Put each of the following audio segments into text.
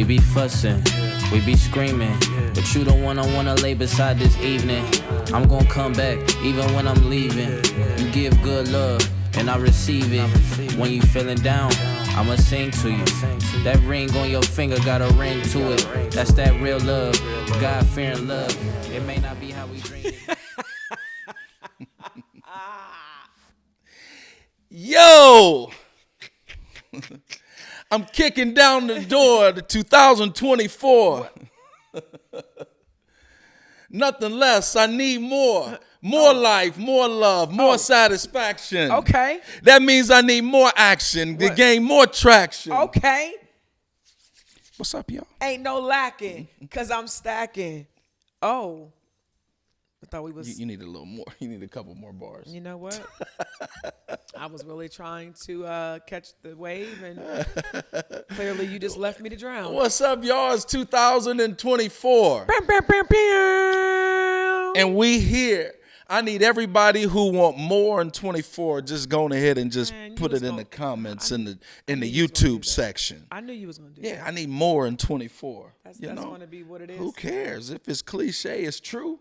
We be fussing, we be screaming, but you the one I wanna lay beside this evening. I'm gonna come back even when I'm leaving. You give good love and I receive it. When you feeling down, I'ma sing to you. That ring on your finger got a ring to it. That's that real love, God-fearing love. It may not be how we dream it. Yo! I'm kicking down the door to 2024. Nothing less. I need more. More life, more love, more satisfaction. Okay. That means I need more action to gain more traction. Okay. What's up, y'all? Ain't no lacking, because I'm stacking. Oh. I thought we was... You need a little more. You need a couple more bars. You know what? I was really trying to catch the wave, and clearly you just left me to drown. What's up, y'all? It's 2024. Bam, bam, bam, bam. And we here. I need everybody who want more in 24, just go ahead and just put it in the comments in the YouTube section. I knew you was going to do that. Yeah, I need more in 24. That's going to be what it is. Who cares? If it's cliche, it's true.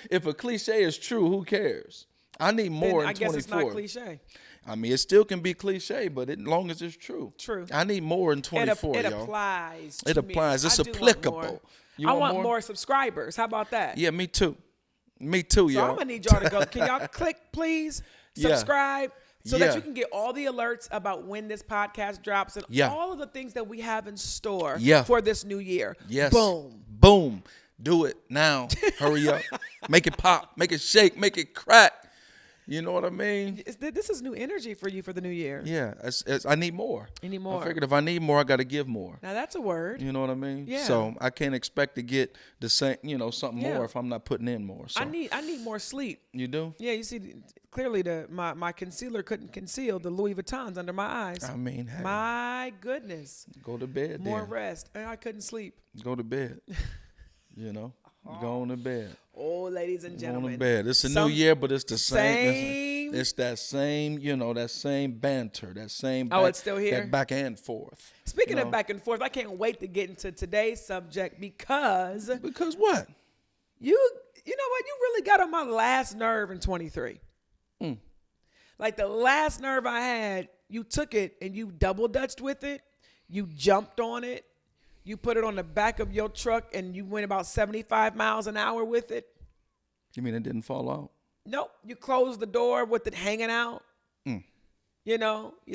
If a cliche is true, who cares? I need more in 24. I guess it's not cliche. I mean, it still can be cliche, but as long as it's true. True. I need more in 24, It y'all. applies. It applies. It's applicable. I want more subscribers. How about that? Yeah, me too. Me too, so y'all. I'm going to need y'all to go. Can y'all click, please? Subscribe. So that you can get all the alerts about when this podcast drops and all of the things that we have in store for this new year. Yes. Boom. Boom. Do it now. Hurry up. Make it pop. Make it shake. Make it crack. You know what I mean? This is new energy for you for the new year. Yeah. I need more. You need more. I figured if I need more, I got to give more. Now, that's a word. You know what I mean? Yeah. So I can't expect to get the same, something more if I'm not putting in more. So. I need more sleep. You do? Yeah, you see, clearly my concealer couldn't conceal the Louis Vuittons under my eyes. I mean, hey, my goodness. Go to bed More then. rest. I couldn't sleep. Go to bed. Go on to bed. Oh, ladies and gentlemen. Go on to bed. It's a new year, but it's the same. It's that same, that same banter, that same. It's still here. That back and forth. Speaking of back and forth, I can't wait to get into today's subject because. Because what? You know what? You really got on my last nerve in 23. Like the last nerve I had, you took it and you double dutched with it. You jumped on it. You put it on the back of your truck and you went about 75 miles an hour with it. You mean it didn't fall out? Nope. You closed the door with it hanging out. You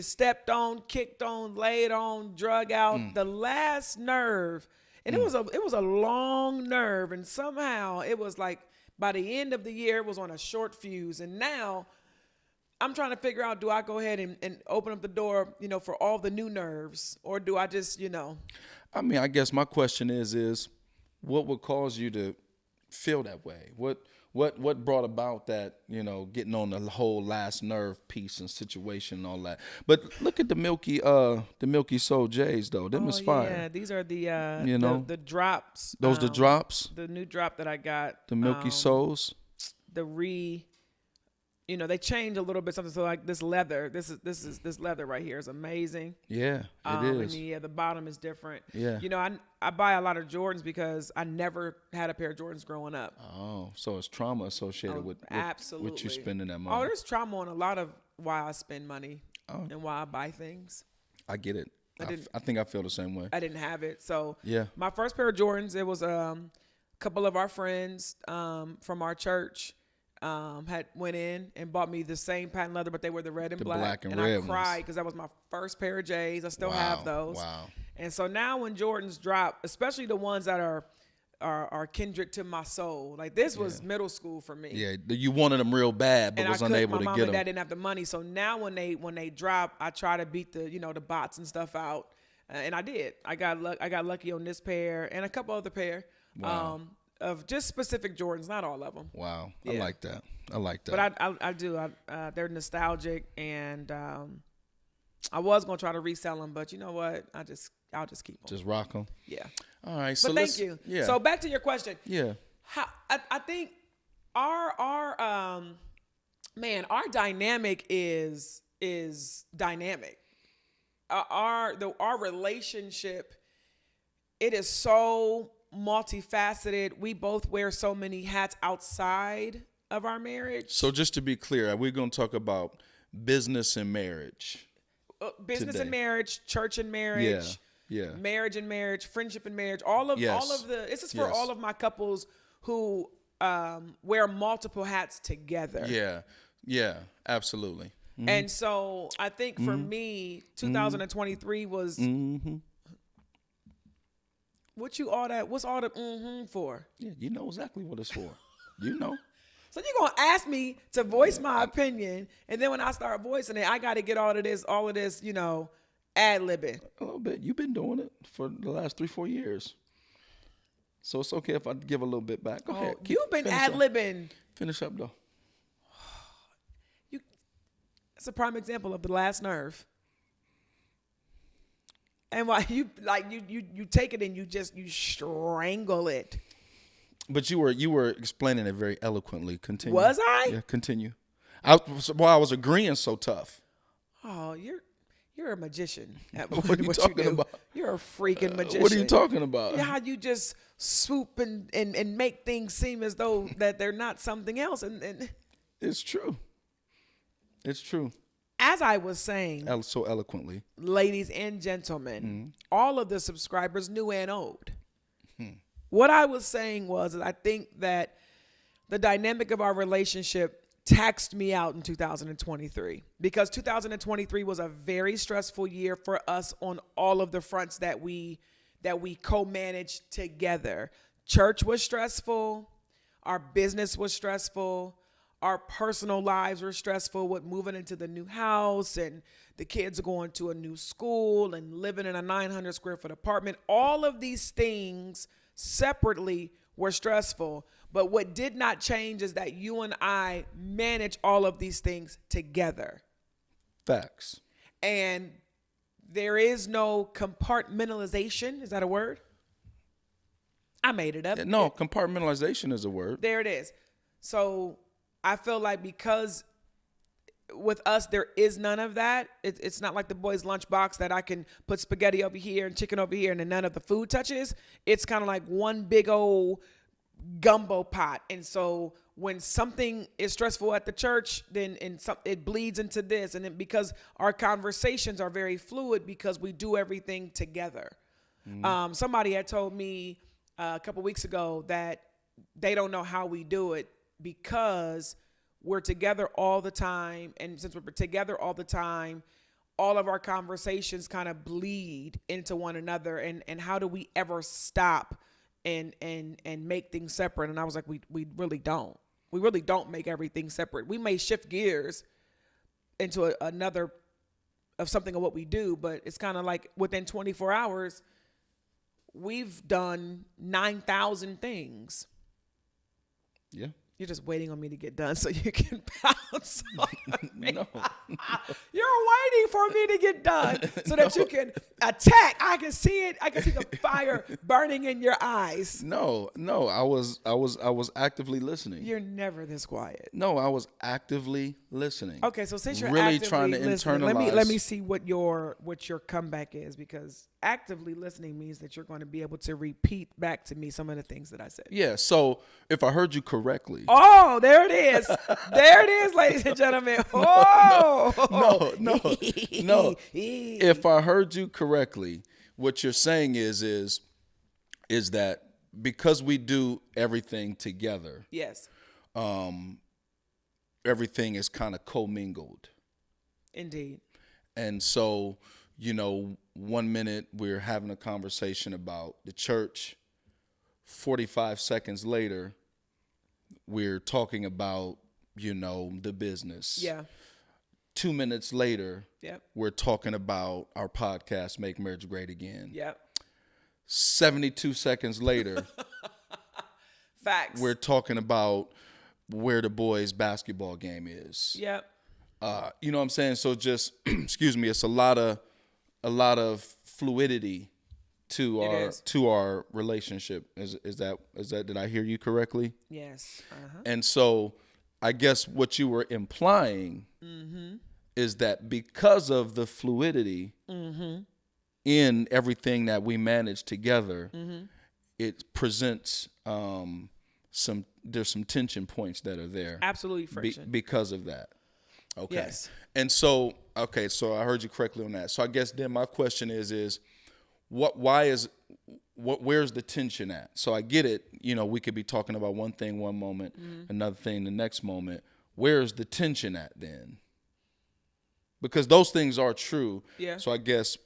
stepped on, kicked on, laid on, drug out. The last nerve. And it was a long nerve. And somehow it was like by the end of the year, it was on a short fuse. And now I'm trying to figure out, do I go ahead and open up the door, for all the new nerves? Or do I just, I mean, I guess my question is what would cause you to feel that way? What brought about that, getting on the whole last nerve piece and situation and all that? But look at the Milky Soul J's though. Them is fire. Yeah, these are the the drops. Those the drops? The new drop that I got. The Milky Souls. They change a little bit something. So like this leather, this leather right here is amazing. Yeah, it is. And the bottom is different. Yeah. I buy a lot of Jordans because I never had a pair of Jordans growing up. Oh, so it's trauma associated with absolutely with you spending that money. Oh, there's trauma on a lot of why I spend money and why I buy things. I get it. I think I feel the same way. I didn't have it. So yeah. My first pair of Jordans, it was a couple of our friends from our church. Had went in and bought me the same patent leather, but they were the red and black. And I red cried because that was my first pair of J's. I still have those. Wow. And so now when Jordans drop, especially the ones that are kindred to my soul, like this was middle school for me. Yeah, you wanted them real bad, but was unable to get them. My mom and dad didn't have the money, so now when they drop, I try to beat the the bots and stuff out, and I did. I got lucky on this pair and a couple other pair. Wow. Of just specific Jordans, not all of them. Wow, yeah. I like that. But I do. They're nostalgic, and I was gonna try to resell them, but you know what? I'll just keep them. Just rock them. Yeah. All right. So thank you. Yeah. So back to your question. Yeah. I think our dynamic is dynamic. Our relationship it is so multifaceted. We both wear so many hats outside of our marriage. So just to be clear, we're going to talk about business and marriage. Business today. and marriage, church and marriage, Yeah. marriage and marriage, friendship and marriage. All of the. This is for Yes. all of my couples who wear multiple hats together. Yeah, absolutely. And so I think for me, 2023 was what's all the for? Yeah, you know exactly what it's for. You know. So you're gonna ask me to voice my opinion, and then when I start voicing it, I got to get all of this, ad-libbing. A little bit. You've been doing it for the last 3-4 years. So it's okay if I give a little bit back. Go ahead. You've been Finish up. ad-libbing. Finish up though. It's a prime example of the last nerve. And why you take it and you strangle it. But you were explaining it very eloquently. Continue. Was I? Yeah, continue. I was agreeing so tough. Oh, you're a magician. At What are you talking about? You're a freaking magician. What are you talking about? Yeah, how you just swoop and make things seem as though that they're not something else. And It's true. It's true. as I was saying, So eloquently. ladies and gentlemen, all of the subscribers, new and old. What I was saying was that I think that the dynamic of our relationship taxed me out in 2023 because 2023 was a very stressful year for us on all of the fronts that we co-managed together. Church was stressful. Our business was stressful. Our personal lives were stressful with moving into the new house and the kids going to a new school and living in a 900 square foot apartment. All of these things separately were stressful. But what did not change is that you and I manage all of these things together. Facts. And there is no compartmentalization. Is that a word? I made it up. No, compartmentalization is a word. There it is. So I feel like because with us, there is none of that. It's not like the boys' lunchbox that I can put spaghetti over here and chicken over here and then none of the food touches. It's kind of like one big old gumbo pot. And so when something is stressful at the church, then it bleeds into this. And then because our conversations are very fluid because we do everything together. Somebody had told me a couple weeks ago that they don't know how we do it because we're together all the time. And since we're together all the time, all of our conversations kind of bleed into one another. And how do we ever stop and make things separate? And I was like, we really don't. We really don't make everything separate. We may shift gears into another of something of what we do, but it's kind of like within 24 hours, we've done 9,000 things. Yeah. You're just waiting on me to get done so you can bounce on me. No. You're waiting for me to get done so that you can attack. I can see it. I can see the fire burning in your eyes. No. I was actively listening. You're never this quiet. No, I was actively listening. Okay, so since you're really actively trying to listening, internalize. let me see what your comeback is, because actively listening means that you're going to be able to repeat back to me some of the things that I said. Yeah. So if I heard you correctly. Oh, there it is. There it is, ladies and gentlemen. Oh, No. If I heard you correctly, what you're saying is that because we do everything together, yes, everything is kind of commingled. indeed. And so, 1 minute we're having a conversation about the church. 45 seconds later, we're talking about, the business. Yeah. 2 minutes later, Yep. we're talking about our podcast, Make Marriage Great Again. Yep. 72 seconds later, Facts. we're talking about where the boys' basketball game is. Yep. You know what I'm saying? So just, excuse me, it's a lot of fluidity to our relationship. Is that did I hear you correctly? Yes. Uh-huh. And so I guess what you were implying is that because of the fluidity, in everything that we manage together, Mm-hmm. it presents there's some tension points that are there. Absolutely friction. Because of that. Okay. Yes. And so I heard you correctly on that. So I guess then my question is where's the tension at? So I get it, we could be talking about one thing one moment, another thing the next moment. Where's the tension at then? Because those things are true. Yeah. So I guess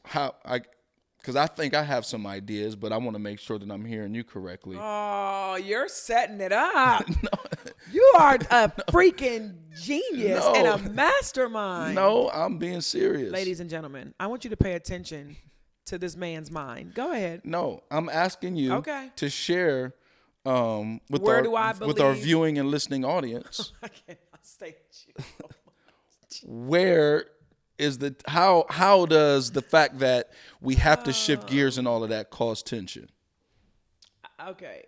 because I think I have some ideas, but I want to make sure that I'm hearing you correctly. Oh, you're setting it up. You are a freaking genius and a mastermind. No, I'm being serious. Ladies and gentlemen, I want you to pay attention to this man's mind. Go ahead. No, I'm asking you to share with our viewing and listening audience. I cannot say you. Where is how does the fact that we have to shift gears and all of that cause tension? Okay.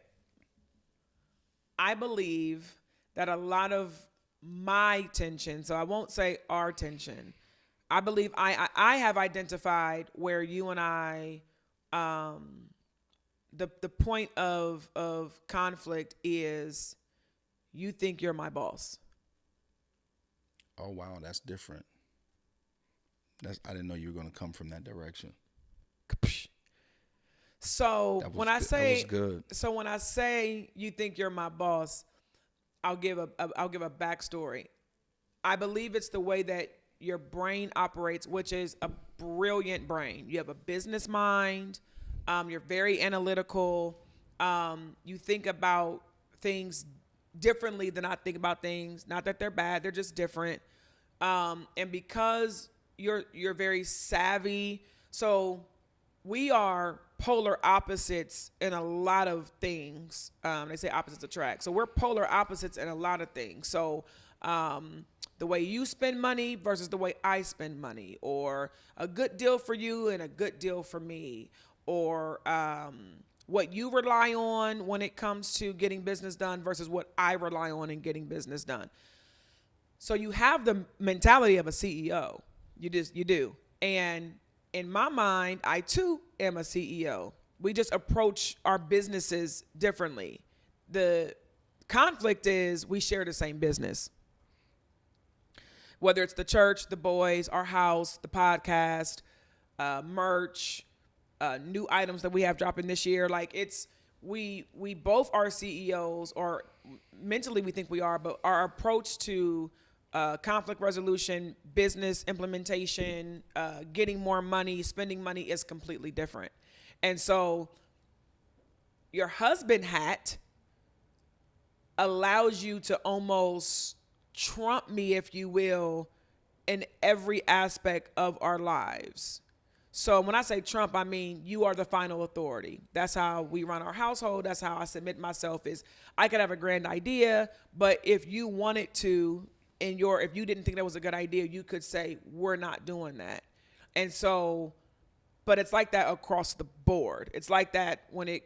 I believe that a lot of my tension, so I won't say our tension, I believe I have identified where you and I, the point of conflict is you think you're my boss. Oh, wow, that's different. I didn't know you were going to come from that direction. So when I say you think you're my boss, I'll give a backstory. I believe it's the way that your brain operates, which is a brilliant brain. You have a business mind. You're very analytical. You think about things differently than I think about things. Not that they're bad; they're just different. And because you're very savvy, so we are polar opposites in a lot of things. They say opposites attract. So we're polar opposites in a lot of things. So the way you spend money versus the way I spend money, or a good deal for you and a good deal for me, or what you rely on when it comes to getting business done versus what I rely on in getting business done. So you have the mentality of a CEO. You do. And in my mind, I too am a CEO. We just approach our businesses differently. The conflict is we share the same business. Whether it's the church, the boys, our house, the podcast, merch, new items that we have dropping this year. Like we both are CEOs, or mentally we think we are, but our approach to conflict resolution, business implementation, getting more money, spending money is completely different. And so your husband hat allows you to almost trump me, if you will, in every aspect of our lives. So when I say Trump, I mean you are the final authority. That's how we run our household. That's how I submit myself. Is I could have a grand idea, but if you wanted to, if you didn't think that was a good idea, you could say we're not doing that. And so, but it's like that across the board. It's like that when it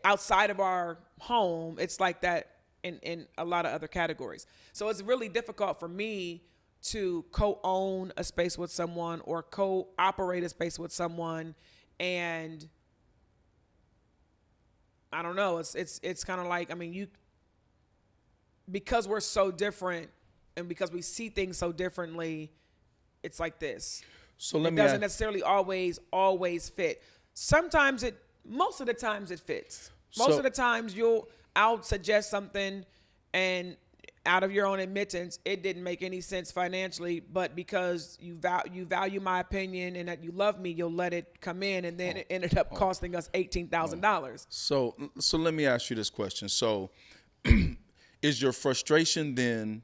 outside of our home. It's like that in a lot of other categories. So it's really difficult for me to co-own a space with someone or co-operate a space with someone. And I don't know, it's kind of like, I mean, because we're so different and because we see things so differently, it's like this. So it doesn't necessarily always fit. Most of the times it fits. Most of the times I'll suggest something, and out of your own admittance, it didn't make any sense financially, but because you value my opinion and that you love me, you'll let it come in, and then it ended up costing us $18,000. So let me ask you this question. So is your frustration then,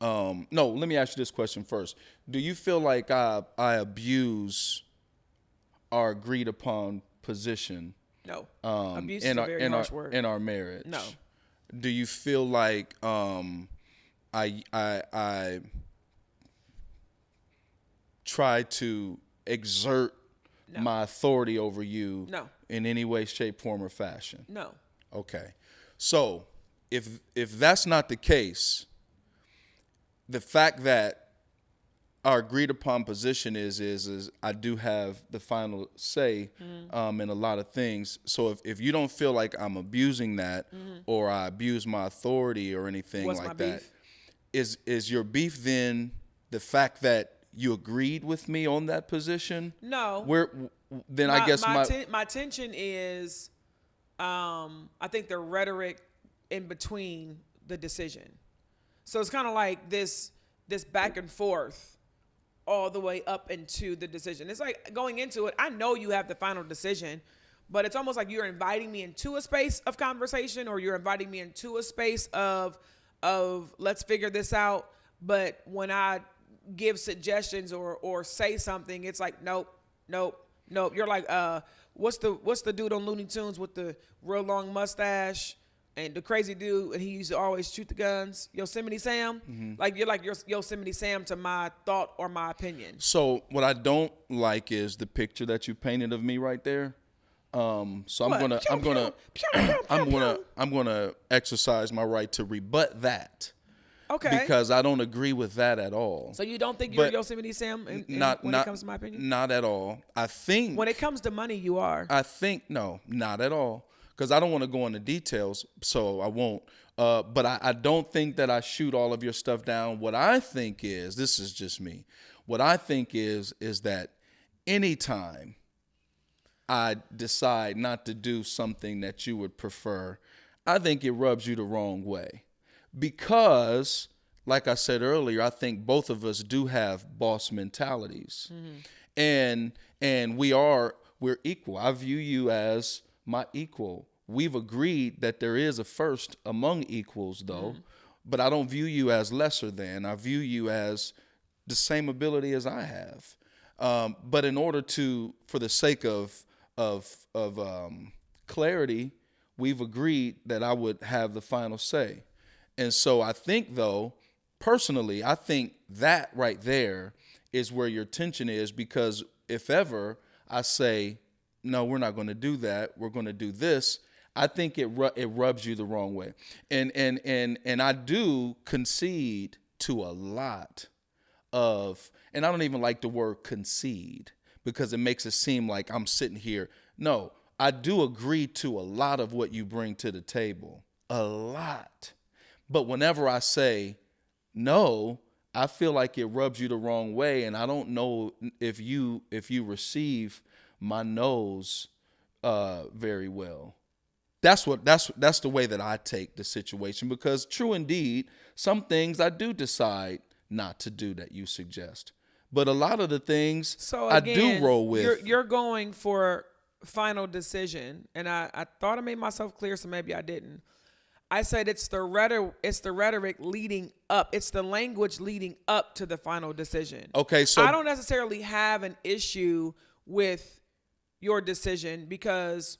no, let me ask you this question first. Do you feel like I abuse our agreed upon position? No. Abuse is a very harsh word. In our marriage? No. Do you feel like I try to exert my authority over you in any way, shape, form, or fashion? No. Okay. So if that's not the case, the fact that our agreed upon position is I do have the final say in a lot of things. So if you don't feel like I'm abusing that or I abuse my authority or anything What's like my that, beef? is your beef then the fact that you agreed with me on that position? No. Then I guess my tension is, I think the rhetoric in between the decision. So it's kind of like this back and forth all the way up into the decision. It's like going into it, I know you have the final decision, but it's almost like you're inviting me into a space of conversation, or you're inviting me into a space of let's figure this out. But when I give suggestions or say something, it's like, nope. You're like, what's the dude on Looney Tunes with the real long mustache and the crazy dude, and he used to always shoot the guns? Yosemite Sam? Like, you're like Yosemite Sam to my thought or my opinion. So what I don't like is the picture that you painted of me right there. So I'm gonna exercise my right to rebut that. Okay. Because I don't agree with that at all. So you don't think you're Yosemite Sam when it comes to my opinion? Not at all. I think when it comes to money, you are. I think no, not at all. Because I don't want to go into details, so I won't. But I don't think that I shoot all of your stuff down. What I think is, this is just me. What I think is that anytime I decide not to do something that you would prefer, I think it rubs you the wrong way. Because, like I said earlier, I think both of us do have boss mentalities. And we're equal. I view you as my equal. We've agreed that there is a first among equals, though, but I don't view you as lesser than. I view you as the same ability as I have. But in order for the sake of clarity, we've agreed that I would have the final say. And so I think, though, personally, I think that right there is where your tension is, because if ever I say, no, we're not going to do that, we're going to do this, I think it rubs you the wrong way. And I do concede to a lot of, and I don't even like the word concede because it makes it seem like I'm sitting here. No, I do agree to a lot of what you bring to the table, a lot. But whenever I say no, I feel like it rubs you the wrong way, and I don't know if you receive my no's very well. That's the way that I take the situation, because true indeed, some things I do decide not to do that you suggest, but a lot of the things I do roll with. You're going for final decision, and I thought I made myself clear, so maybe I didn't. I said it's the rhetoric leading up. It's the language leading up to the final decision. Okay, so I don't necessarily have an issue with your decision, because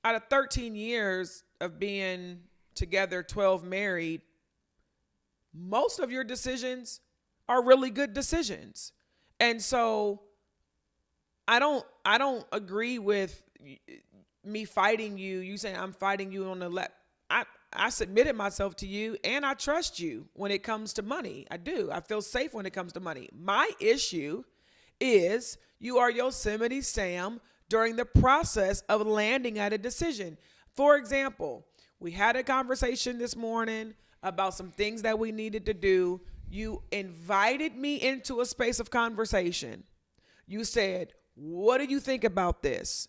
out of 13 years of being together, 12 married, most of your decisions are really good decisions. And so I don't agree with me fighting you. You saying I'm fighting you on the left. I submitted myself to you, and I trust you when it comes to money. I do. I feel safe when it comes to money. My issue is you are Yosemite Sam during the process of landing at a decision. For example, we had a conversation this morning about some things that we needed to do. You invited me into a space of conversation. You said, what do you think about this?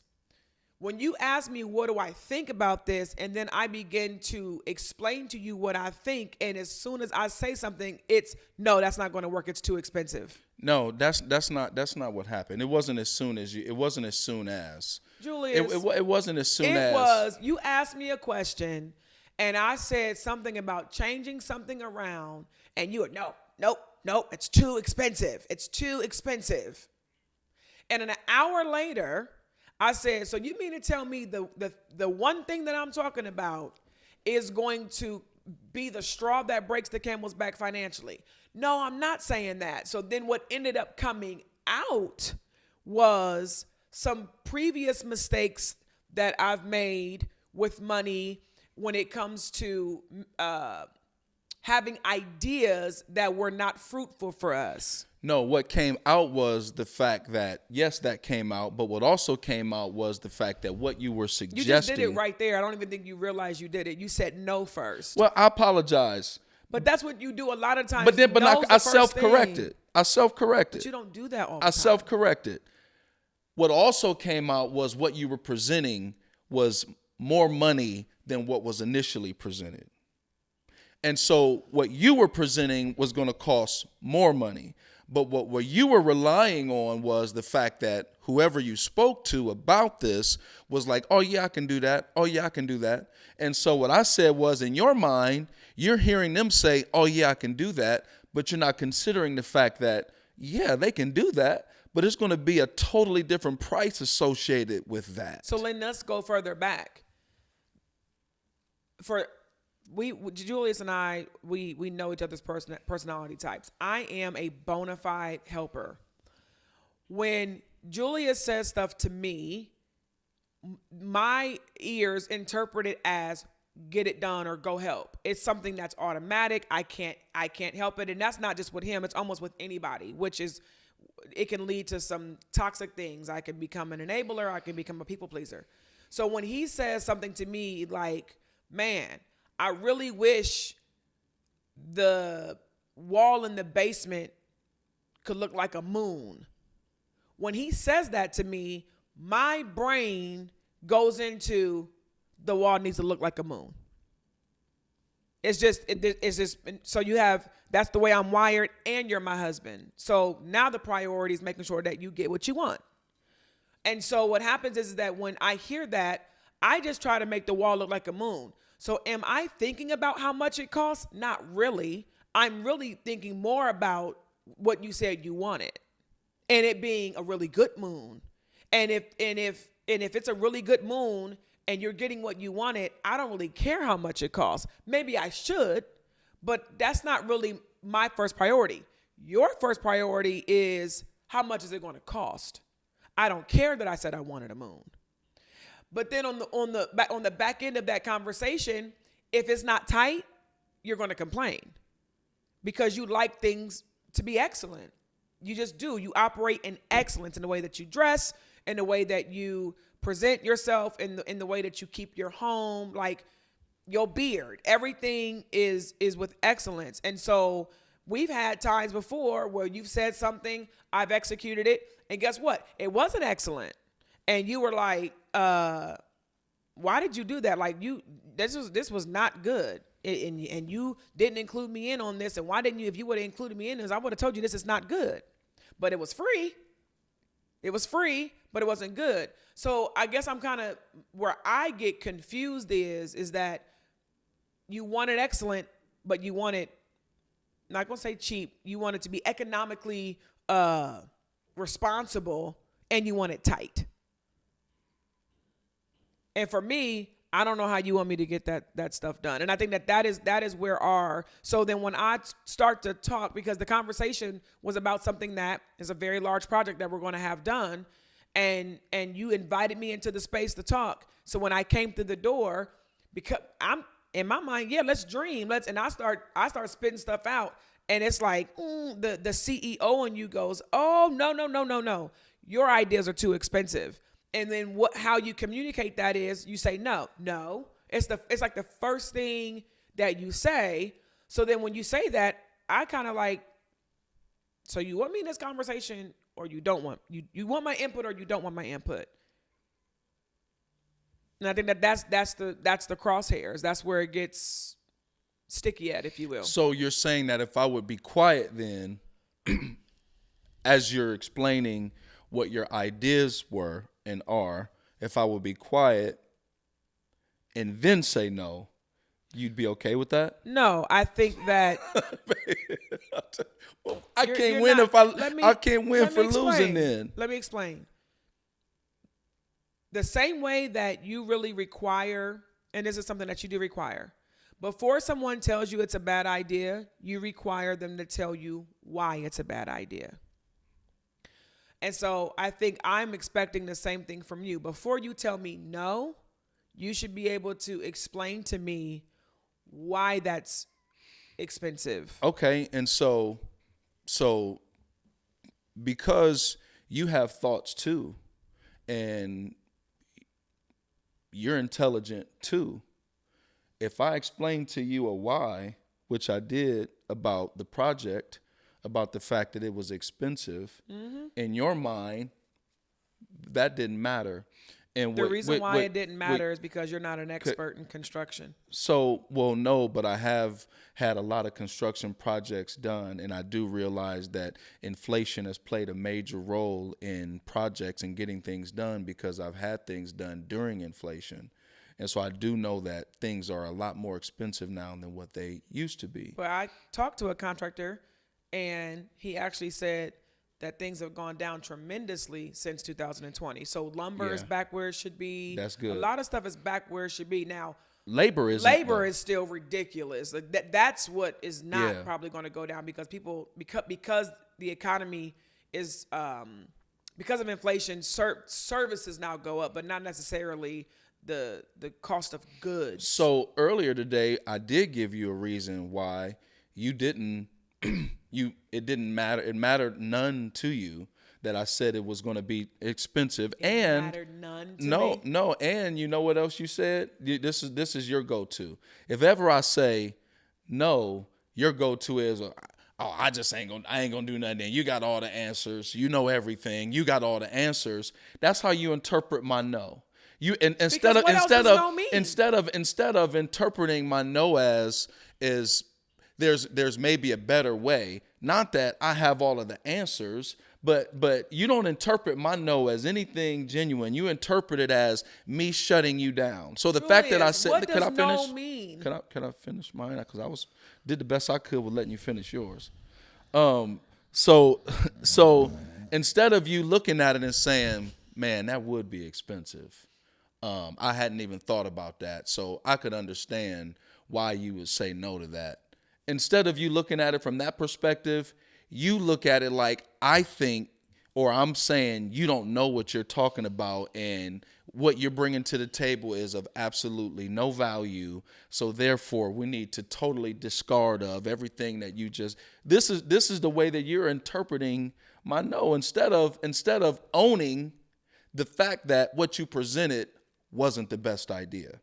When you ask me, what do I think about this? And then I begin to explain to you what I think. And as soon as I say something, it's, no, that's not going to work. It's too expensive. No, that's not what happened. It wasn't as soon as you. It wasn't as soon as. Julius. It wasn't as soon as. It was. You asked me a question, and I said something about changing something around, and you were, no, it's too expensive. It's too expensive. And an hour later, I said, so you mean to tell me the one thing that I'm talking about is going to be the straw that breaks the camel's back financially? No, I'm not saying that. So then what ended up coming out was some previous mistakes that I've made with money when it comes to having ideas that were not fruitful for us. No, what came out was the fact that, yes, that came out, but what also came out was the fact that what you were suggesting. You just did it right there. I don't even think you realized you did it. You said no first. Well, I apologize. But that's what you do a lot of times. But then, I self-corrected. I self-corrected. But you don't do that all the time. I self-corrected. What also came out was what you were presenting was more money than what was initially presented. And so what you were presenting was going to cost more money. But what you were relying on was the fact that whoever you spoke to about this was like, oh, yeah, I can do that. Oh, yeah, I can do that. And so what I said was, in your mind, you're hearing them say, oh, yeah, I can do that. But you're not considering the fact that, yeah, they can do that. But it's going to be a totally different price associated with that. So let's go further back. Julius and I, we know each other's personality types. I am a bona fide helper. When Julius says stuff to me, my ears interpret it as get it done or go help. It's something that's automatic. I can't help it. And that's not just with him. It's almost with anybody, which is, it can lead to some toxic things. I can become an enabler. I can become a people pleaser. So when he says something to me like, man, I really wish the wall in the basement could look like a moon. When he says that to me, my brain goes into the wall needs to look like a moon. It's just, so you have, that's the way I'm wired, and you're my husband. So now the priority is making sure that you get what you want. And so what happens is that when I hear that, I just try to make the wall look like a moon. So am I thinking about how much it costs? Not really. I'm really thinking more about what you said you wanted, and it being a really good moon. And if it's a really good moon and you're getting what you wanted, I don't really care how much it costs. Maybe I should, but that's not really my first priority. Your first priority is how much is it going to cost? I don't care that I said I wanted a moon. But then on the back end of that conversation, if it's not tight, you're going to complain because you like things to be excellent. You just do. You operate in excellence in the way that you dress, in the way that you present yourself, in the way that you keep your home, like your beard. Everything is with excellence. And so we've had times before where you've said something, I've executed it, and guess what? It wasn't excellent. And you were like, why did you do that? Like this was not good. And you didn't include me in on this. And why didn't you? If you would have included me in this, I would have told you this is not good. But it was free. It was free, but it wasn't good. So I guess I'm kind of where I get confused is that you want it excellent, but you want it, not going to say cheap. You want it to be economically responsible, and you want it tight. And for me, I don't know how you want me to get that stuff done. And I think that is where so then when I start to talk, because the conversation was about something that is a very large project that we're going to have done, and you invited me into the space to talk. So when I came through the door, because I'm in my mind, yeah, let's dream. And I start spitting stuff out, and it's like the CEO in you goes, oh, no. Your ideas are too expensive. And then how you communicate that is you say, no. It's like the first thing that you say. So then when you say that, I kind of like, so you want me in this conversation or you don't want, you want my input or you don't want my input. And I think that's the crosshairs. That's where it gets sticky at, if you will. So you're saying that if I would be quiet then, as you're explaining what your ideas were and are, if I would be quiet and then say no, you'd be okay with that? No, I think that I can't win for losing then. Let me explain. The same way that you really require, and this is something that you do require, before someone tells you it's a bad idea, you require them to tell you why it's a bad idea. And so I think I'm expecting the same thing from you. Before you tell me no, you should be able to explain to me why that's expensive. Okay, and so because you have thoughts too, and you're intelligent too. If I explain to you a why, which I did, about the project, about the fact that it was expensive, in your mind, that didn't matter. And The reason why it didn't matter is because you're not an expert in construction. So, well, no, but I have had a lot of construction projects done, and I do realize that inflation has played a major role in projects and getting things done, because I've had things done during inflation. And so I do know that things are a lot more expensive now than what they used to be. But I talked to a contractor, and he actually said that things have gone down tremendously since 2020. So lumber is back where it should be. That's good. A lot of stuff is back where it should be. Now, Labor is still ridiculous. Like that's what is not probably going to go down, because because the economy is because of inflation, services now go up, but not necessarily the cost of goods. So earlier today, I did give you a reason why you didn't. It didn't matter. It mattered none to you that I said it was going to be expensive. It mattered none to me. No. And you know what else you said? This is your go-to. If ever I say no, your go-to is, I ain't gonna do nothing. You got all the answers. You know everything. You got all the answers. That's how you interpret my no. Instead of interpreting my no as there's maybe a better way. Not that I have all of the answers, but you don't interpret my no as anything genuine. You interpret it as me shutting you down. So the fact that I said, what can I does finish? no mean? Can I finish mine? Because did the best I could with letting you finish yours. So instead of you looking at it and saying, man, that would be expensive. I hadn't even thought about that. So I could understand why you would say no to that. Instead of you looking at it from that perspective, you look at it like, I think, or I'm saying, you don't know what you're talking about, and what you're bringing to the table is of absolutely no value. So therefore, we need to totally discard of everything that you just. This is the way that you're interpreting my no. Instead of owning the fact that what you presented wasn't the best idea.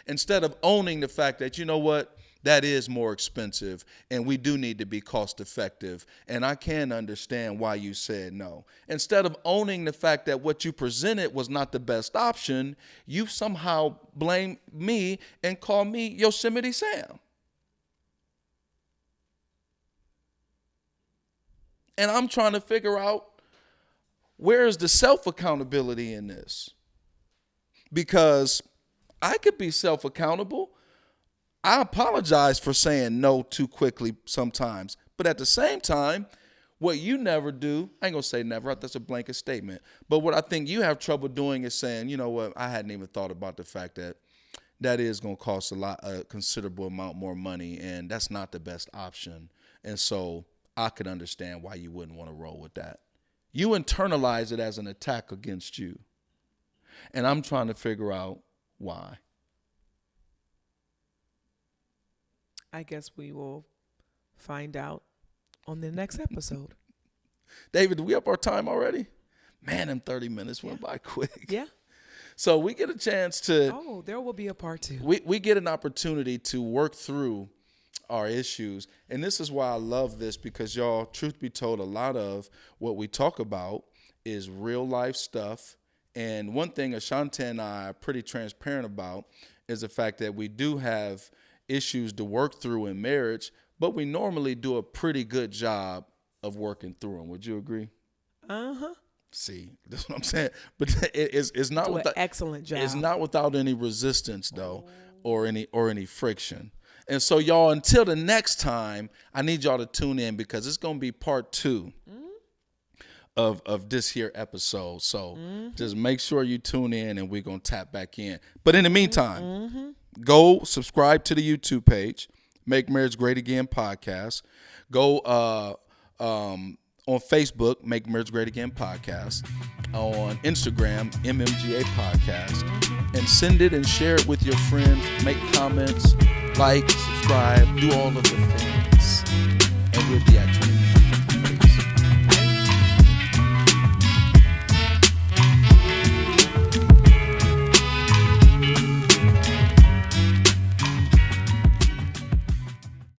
Instead of owning the fact that, you know what, that is more expensive, and we do need to be cost effective, and I can understand why you said no. Instead of owning the fact that what you presented was not the best option, you somehow blame me and call me Yosemite Sam. And I'm trying to figure out, where is the self-accountability in this? Because I could be self-accountable. I apologize for saying no too quickly sometimes. But at the same time, what you never do, I ain't going to say never, that's a blanket statement. But what I think you have trouble doing is saying, you know what, I hadn't even thought about the fact that is going to cost a considerable amount more money, and that's not the best option. And so I could understand why you wouldn't want to roll with that. You internalize it as an attack against you. And I'm trying to figure out why. I guess we will find out on the next episode. David, do we up our time already? Man, them 30 minutes went by quick. Yeah. So we get a chance to. Oh, there will be a part 2. We get an opportunity to work through our issues. And this is why I love this, because y'all, truth be told, a lot of what we talk about is real life stuff. And one thing Ashante and I are pretty transparent about is the fact that we do have issues to work through in marriage, but we normally do a pretty good job of working through them. Would you agree? Uh-huh. See, that's what I'm saying. But it's not do without an excellent job. It's not without any resistance though, or any friction. And so y'all, until the next time, I need y'all to tune in, because it's going to be part 2 of this here episode. So just make sure you tune in, and we're going to tap back in. But in the meantime, go subscribe to the YouTube page, Make Marriage Great Again Podcast. Go on Facebook, Make Marriage Great Again Podcast. On Instagram, MMGA Podcast. And send it and share it with your friends. Make comments, like, subscribe, do all of the things. And we'll be at